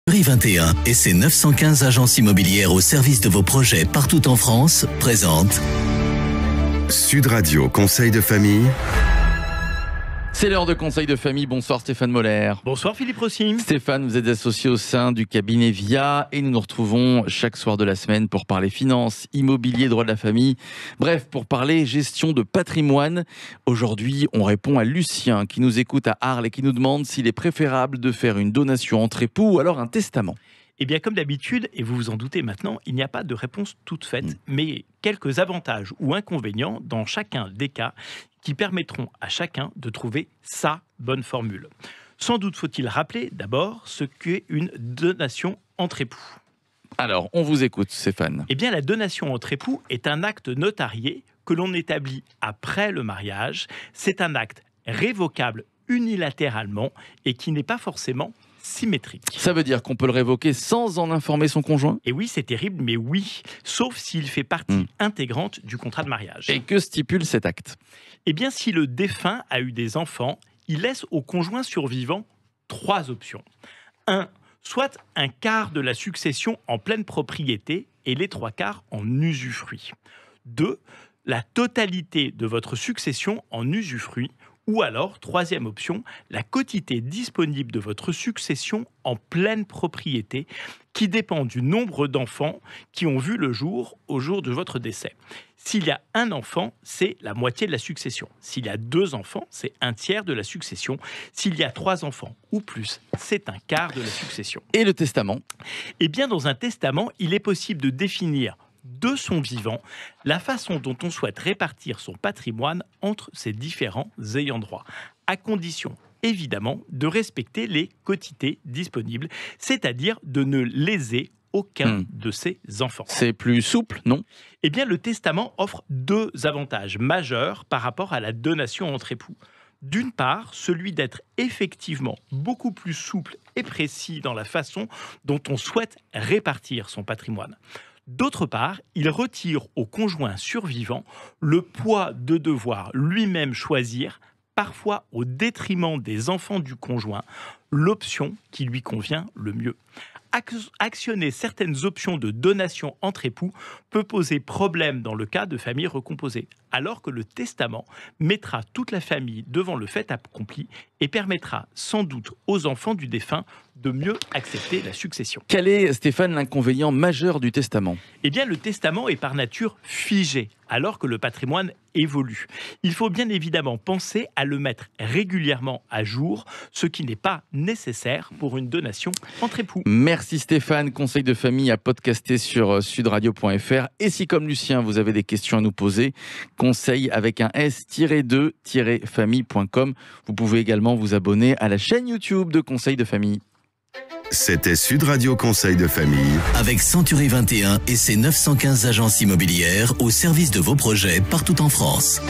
Century 21 et ses 915 agences immobilières au service de vos projets partout en France présentent Sud Radio Conseil de famille. C'est l'heure de conseil de famille. Bonsoir Stéphane Moller. Bonsoir Philippe Rossi. Stéphane, vous êtes associé au sein du cabinet VIA et nous nous retrouvons chaque soir de la semaine pour parler finances, immobilier, droit de la famille. Bref, pour parler gestion de patrimoine. Aujourd'hui, on répond à Lucien qui nous écoute à Arles et qui nous demande s'il est préférable de faire une donation entre époux ou alors un testament. Eh bien, comme d'habitude, et vous vous en doutez maintenant, il n'y a pas de réponse toute faite, mais quelques avantages ou inconvénients dans chacun des cas qui permettront à chacun de trouver sa bonne formule. Sans doute faut-il rappeler d'abord ce qu'est une donation entre époux. Alors, on vous écoute Stéphane. Eh bien, la donation entre époux est un acte notarié que l'on établit après le mariage. C'est un acte révocable unilatéralement et qui n'est pas forcément symétrique. Ça veut dire qu'on peut le révoquer sans en informer son conjoint ? Et oui, c'est terrible, mais oui, sauf s'il fait partie intégrante du contrat de mariage. Et que stipule cet acte ? Eh bien, si le défunt a eu des enfants, il laisse au conjoint survivant 3 options. 1. Soit un quart de la succession en pleine propriété et les 3 quarts en usufruit. 2. La totalité de votre succession en usufruit. Ou alors, 3e option, la quotité disponible de votre succession en pleine propriété qui dépend du nombre d'enfants qui ont vu le jour au jour de votre décès. S'il y a un enfant, c'est la moitié de la succession. S'il y a 2 enfants, c'est 1/3 de la succession. S'il y a 3 enfants ou plus, c'est 1/4 de la succession. Et le testament ? Eh bien, dans un testament, il est possible de définir de son vivant la façon dont on souhaite répartir son patrimoine entre ses différents ayants droit, à condition évidemment de respecter les quotités disponibles, c'est-à-dire de ne léser aucun de ses enfants. C'est plus souple, non ? Eh bien, le testament offre 2 avantages majeurs par rapport à la donation entre époux. D'une part, celui d'être effectivement beaucoup plus souple et précis dans la façon dont on souhaite répartir son patrimoine. D'autre part, il retire au conjoint survivant le poids de devoir lui-même choisir, parfois au détriment des enfants du conjoint, l'option qui lui convient le mieux. Actionner certaines options de donation entre époux peut poser problème dans le cas de familles recomposées, alors que le testament mettra toute la famille devant le fait accompli et permettra sans doute aux enfants du défunt de mieux accepter la succession. Quel est, Stéphane, l'inconvénient majeur du testament ? Eh bien, le testament est par nature figé, alors que le patrimoine évolue. Il faut bien évidemment penser à le mettre régulièrement à jour, ce qui n'est pas nécessaire pour une donation entre époux. Merci Stéphane, conseil de famille à podcaster sur sudradio.fr. Et si comme Lucien, vous avez des questions à nous poser, conseil avec un s-2-famille.com. Vous pouvez également vous abonner à la chaîne YouTube de Conseil de famille. C'était Sud Radio Conseil de famille. avec Century 21 et ses 915 agences immobilières au service de vos projets partout en France.